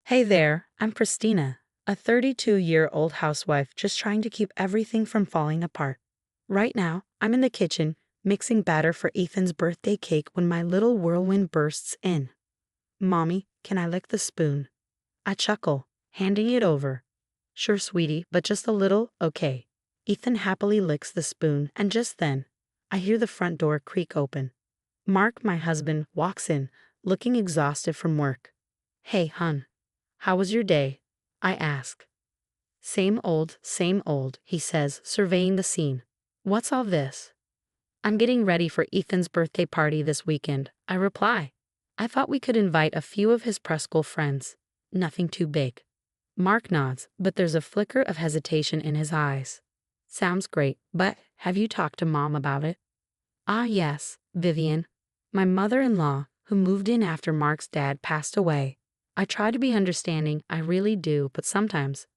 Hey there, I'm Christina, a 32-year-old housewife just trying to keep everything from falling apart. Right now, I'm in the kitchen, mixing batter for Ethan's birthday cake when my little whirlwind bursts in. Mommy, can I lick the spoon? I chuckle, handing it over. Sure, sweetie, but just a little, okay. Ethan happily licks the spoon, and just then, I hear the front door creak open. Mark, my husband, walks in, looking exhausted from work. Hey, hun. How was your day? I ask. Same old, he says, surveying the scene. What's all this? I'm getting ready for Ethan's birthday party this weekend, I reply. I thought we could invite a few of his preschool friends. Nothing too big. Mark nods, but there's a flicker of hesitation in his eyes. Sounds great, but have you talked to Mom about it? Ah, yes, Vivian. My mother-in-law, who moved in after Mark's dad passed away. I try to be understanding, I really do, but sometimes.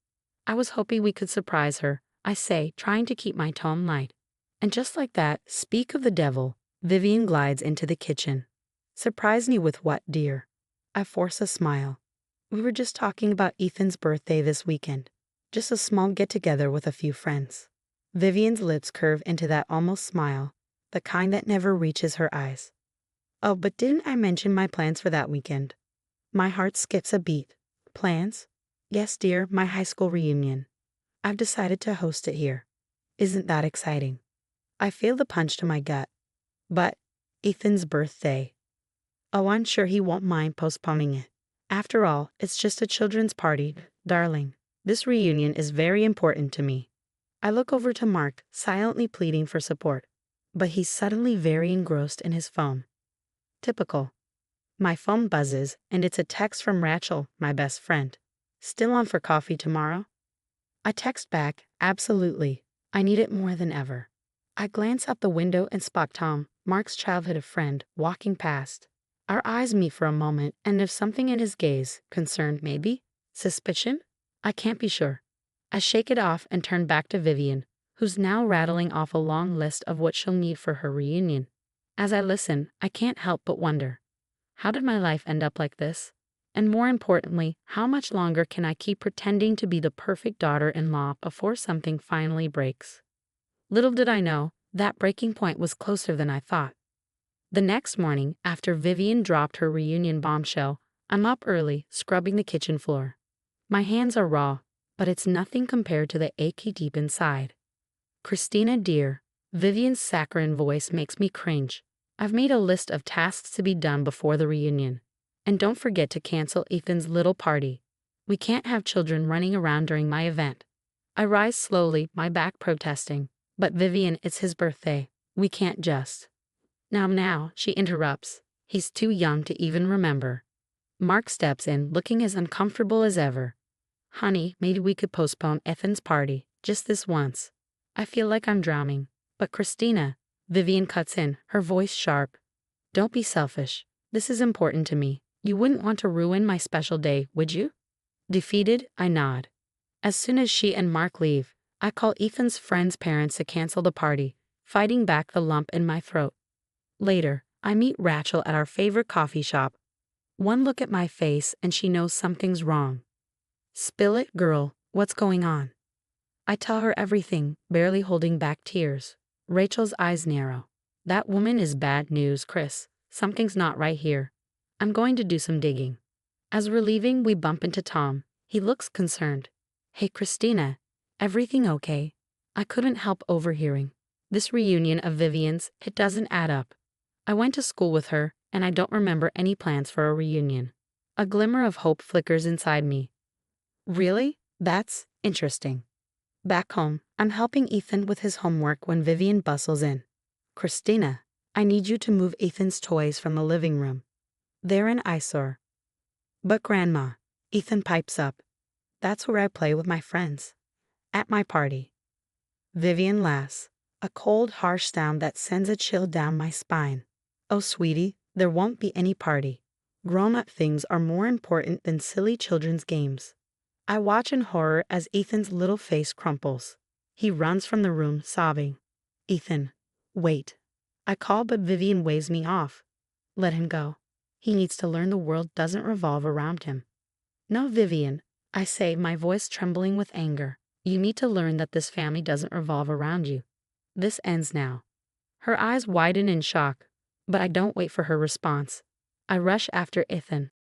I was hoping we could surprise her, I say, trying to keep my tone light. And just like that, speak of the devil, Vivian glides into the kitchen. Surprise me with what, dear? I force a smile. We were just talking about Ethan's birthday this weekend. Just a small get-together with a few friends. Vivian's lips curve into that almost smile, the kind that never reaches her eyes. Oh, but didn't I mention my plans for that weekend? My heart skips a beat. Plans? Yes, dear, my high school reunion. I've decided to host it here. Isn't that exciting? I feel the punch to my gut. But Ethan's birthday. Oh, I'm sure he won't mind postponing it. After all, it's just a children's party, darling. This reunion is very important to me. I look over to Mark, silently pleading for support. But he's suddenly very engrossed in his phone. Typical. My phone buzzes, and it's a text from Rachel, my best friend. Still on for coffee tomorrow? I text back, absolutely. I need it more than ever. I glance out the window and spot Tom, Mark's childhood friend, walking past. Our eyes meet for a moment, and there's something in his gaze, concern maybe? Suspicion? I can't be sure. I shake it off and turn back to Vivian, who's now rattling off a long list of what she'll need for her reunion. As I listen, I can't help but wonder. How did my life end up like this? And more importantly, how much longer can I keep pretending to be the perfect daughter-in-law before something finally breaks? Little did I know, that breaking point was closer than I thought. The next morning, after Vivian dropped her reunion bombshell, I'm up early, scrubbing the kitchen floor. My hands are raw, but it's nothing compared to the achy deep inside. Christina dear, Vivian's saccharine voice makes me cringe. I've made a list of tasks to be done before the reunion. And don't forget to cancel Ethan's little party. We can't have children running around during my event. I rise slowly, my back protesting. But Vivian, it's his birthday. We can't just. Now, she interrupts. He's too young to even remember. Mark steps in, looking as uncomfortable as ever. Honey, maybe we could postpone Ethan's party, just this once. I feel like I'm drowning. But Christina, Vivian cuts in, her voice sharp. Don't be selfish. This is important to me. You wouldn't want to ruin my special day, would you? Defeated, I nod. As soon as she and Mark leave, I call Ethan's friends' parents to cancel the party, fighting back the lump in my throat. Later, I meet Rachel at our favorite coffee shop. One look at my face and she knows something's wrong. Spill it, girl. What's going on? I tell her everything, barely holding back tears. Rachel's eyes narrow. That woman is bad news, Chris. Something's not right here. I'm going to do some digging. As we're leaving, we bump into Tom. He looks concerned. Hey, Christina. Everything okay? I couldn't help overhearing. This reunion of Vivian's, it doesn't add up. I went to school with her, and I don't remember any plans for a reunion. A glimmer of hope flickers inside me. Really? That's interesting. Back home, I'm helping Ethan with his homework when Vivian bustles in. Christina, I need you to move Ethan's toys from the living room. They're an eyesore. But Grandma, Ethan pipes up. That's where I play with my friends. At my party. Vivian laughs, a cold, harsh sound that sends a chill down my spine. Oh, sweetie, there won't be any party. Grown-up things are more important than silly children's games. I watch in horror as Ethan's little face crumples. He runs from the room, sobbing. Ethan, wait. I call, but Vivian waves me off. Let him go. He needs to learn the world doesn't revolve around him. No, Vivian, I say, my voice trembling with anger. You need to learn that this family doesn't revolve around you. This ends now. Her eyes widen in shock, but I don't wait for her response. I rush after Ethan.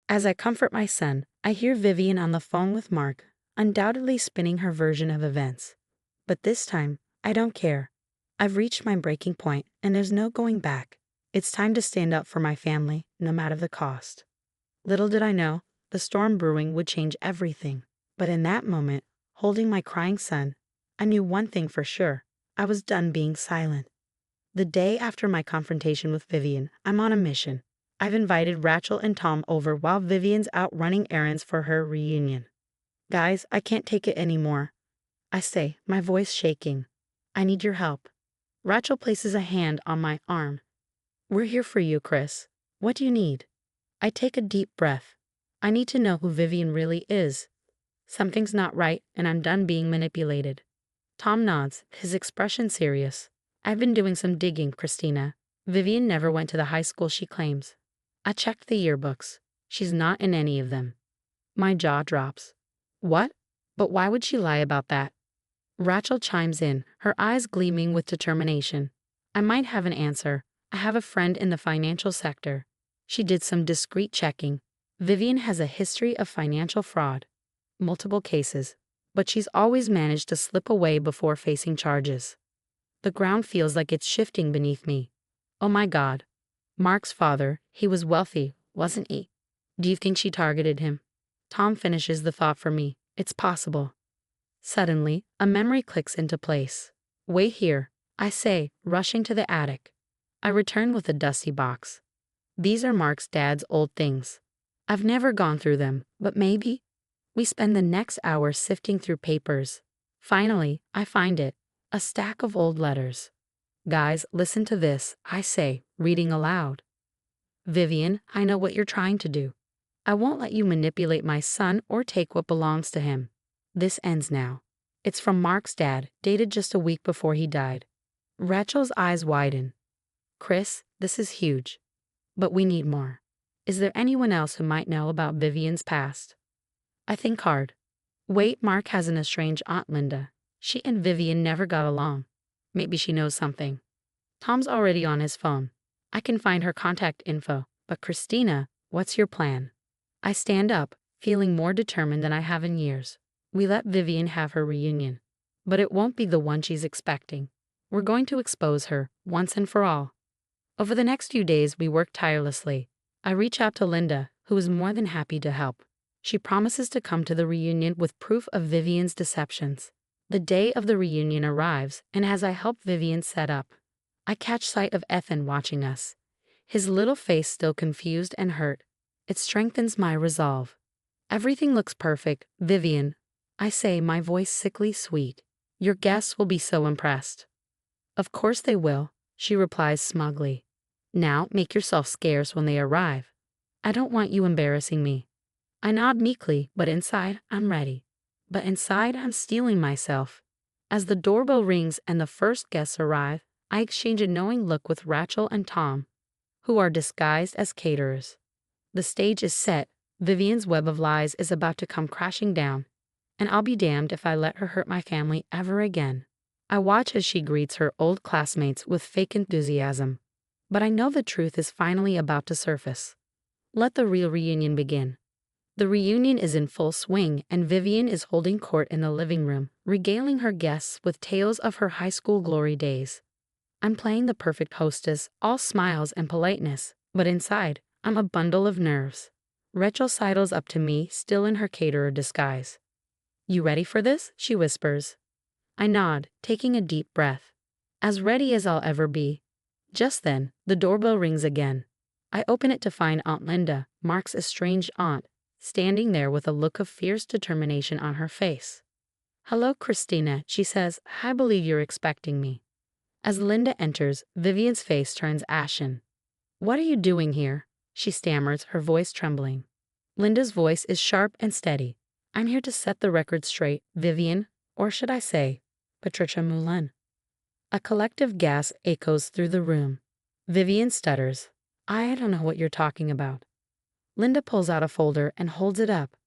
As I comfort my son, I hear Vivian on the phone with Mark, undoubtedly spinning her version of events. But this time, I don't care. I've reached my breaking point, and there's no going back. It's time to stand up for my family, no matter the cost. Little did I know, the storm brewing would change everything. But in that moment, holding my crying son, I knew one thing for sure. I was done being silent. The day after my confrontation with Vivian, I'm on a mission. I've invited Rachel and Tom over while Vivian's out running errands for her reunion. Guys, I can't take it anymore. I say, my voice shaking. I need your help. Rachel places a hand on my arm. We're here for you, Chris. What do you need? I take a deep breath. I need to know who Vivian really is. Something's not right, and I'm done being manipulated. Tom nods, his expression serious. I've been doing some digging, Christina. Vivian never went to the high school she claims. I checked the yearbooks. She's not in any of them. My jaw drops. What? But why would she lie about that? Rachel chimes in, her eyes gleaming with determination. I might have an answer. I have a friend in the financial sector. She did some discreet checking. Vivian has a history of financial fraud. Multiple cases. But she's always managed to slip away before facing charges. The ground feels like it's shifting beneath me. Oh my God. Mark's father, he was wealthy, wasn't he? Do you think she targeted him? Tom finishes the thought for me. It's possible. Suddenly, a memory clicks into place. Wait here, I say, rushing to the attic. I return with a dusty box. These are Mark's dad's old things. I've never gone through them, but maybe. We spend the next hour sifting through papers. Finally, I find it, a stack of old letters. Guys, listen to this, I say, reading aloud. Vivian, I know what you're trying to do. I won't let you manipulate my son or take what belongs to him. This ends now. It's from Mark's dad, dated just a week before he died. Rachel's eyes widen. Chris, this is huge. But we need more. Is there anyone else who might know about Vivian's past? I think hard. Wait, Mark has an estranged Aunt Linda. She and Vivian never got along. Maybe she knows something. Tom's already on his phone. I can find her contact info. But Christina, what's your plan? I stand up, feeling more determined than I have in years. We let Vivian have her reunion. But it won't be the one she's expecting. We're going to expose her, once and for all. Over the next few days, we work tirelessly. I reach out to Linda, who is more than happy to help. She promises to come to the reunion with proof of Vivian's deceptions. The day of the reunion arrives, and as I help Vivian set up, I catch sight of Ethan watching us. His little face still confused and hurt. It strengthens my resolve. Everything looks perfect, Vivian. I say, my voice sickly sweet. Your guests will be so impressed. Of course they will, she replies smugly. Now make yourself scarce when they arrive. I don't want you embarrassing me. I nod meekly, but inside, I'm ready. But inside, I'm steeling myself. As the doorbell rings and the first guests arrive, I exchange a knowing look with Rachel and Tom, who are disguised as caterers. The stage is set, Vivian's web of lies is about to come crashing down, and I'll be damned if I let her hurt my family ever again. I watch as she greets her old classmates with fake enthusiasm. But I know the truth is finally about to surface. Let the real reunion begin. The reunion is in full swing, and Vivian is holding court in the living room, regaling her guests with tales of her high school glory days. I'm playing the perfect hostess, all smiles and politeness, but inside, I'm a bundle of nerves. Rachel sidles up to me, still in her caterer disguise. You ready for this? She whispers. I nod, taking a deep breath. As ready as I'll ever be. Just then, the doorbell rings again. I open it to find Aunt Linda, Mark's estranged aunt, standing there with a look of fierce determination on her face. Hello, Christina, she says. I believe you're expecting me. As Linda enters, Vivian's face turns ashen. What are you doing here? She stammers, her voice trembling. Linda's voice is sharp and steady. I'm here to set the record straight, Vivian, or should I say, Patricia Moulin. A collective gasp echoes through the room. Vivian stutters. I don't know what you're talking about. Linda pulls out a folder and holds it up.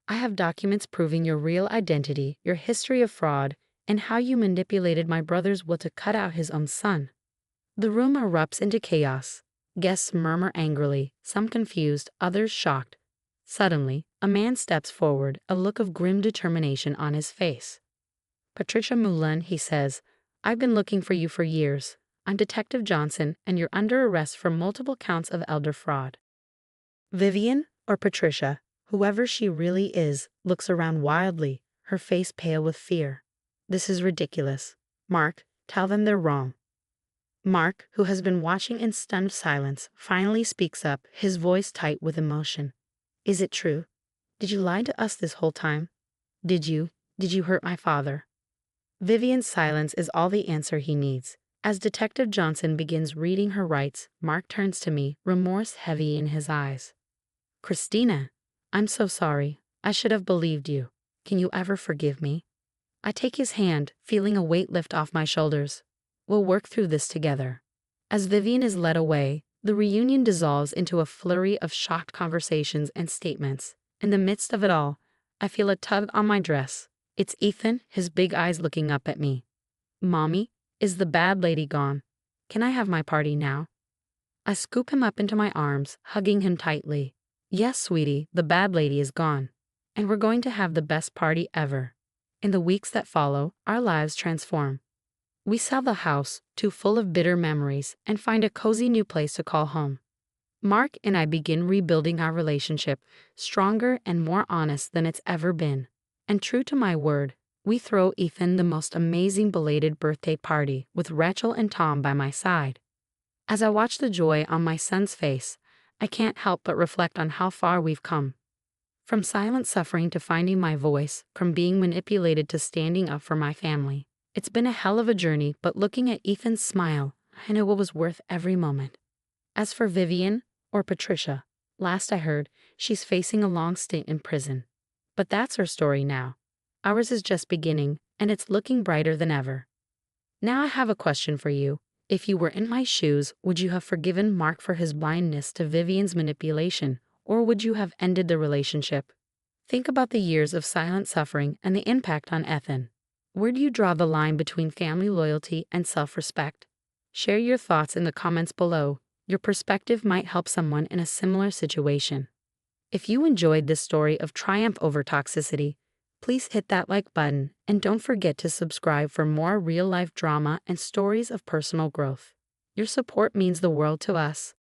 I have documents proving your real identity, your history of fraud, and how you manipulated my brother's will to cut out his own son. The room erupts into chaos. Guests murmur angrily, some confused, others shocked. Suddenly, a man steps forward, a look of grim determination on his face. Patricia Mullen, he says, I've been looking for you for years. I'm Detective Johnson, and you're under arrest for multiple counts of elder fraud. Vivian, or Patricia, whoever she really is, looks around wildly, her face pale with fear. This is ridiculous. Mark, tell them they're wrong. Mark, who has been watching in stunned silence, finally speaks up, his voice tight with emotion. Is it true? Did you lie to us this whole time? Did you hurt my father? Vivian's silence is all the answer he needs. As Detective Johnson begins reading her rights, Mark turns to me, remorse heavy in his eyes. Christina, I'm so sorry. I should have believed you. Can you ever forgive me? I take his hand, feeling a weight lift off my shoulders. We'll work through this together. As Vivian is led away, the reunion dissolves into a flurry of shocked conversations and statements. In the midst of it all, I feel a tug on my dress. It's Ethan, his big eyes looking up at me. Mommy, is the bad lady gone? Can I have my party now? I scoop him up into my arms, hugging him tightly. Yes, sweetie, the bad lady is gone. And we're going to have the best party ever. In the weeks that follow, our lives transform. We sell the house, too full of bitter memories, and find a cozy new place to call home. Mark and I begin rebuilding our relationship, stronger and more honest than it's ever been. And true to my word, we throw Ethan the most amazing belated birthday party with Rachel and Tom by my side. As I watch the joy on my son's face, I can't help but reflect on how far we've come. From silent suffering to finding my voice, from being manipulated to standing up for my family. It's been a hell of a journey, but looking at Ethan's smile, I know it was worth every moment. As for Vivian, or Patricia, last I heard, she's facing a long stint in prison. But that's her story now. Ours is just beginning, and it's looking brighter than ever. Now I have a question for you. If you were in my shoes, would you have forgiven Mark for his blindness to Vivian's manipulation, or would you have ended the relationship? Think about the years of silent suffering and the impact on Ethan. Where do you draw the line between family loyalty and self-respect? Share your thoughts in the comments below. Your perspective might help someone in a similar situation. If you enjoyed this story of triumph over toxicity, please hit that like button and don't forget to subscribe for more real-life drama and stories of personal growth. Your support means the world to us.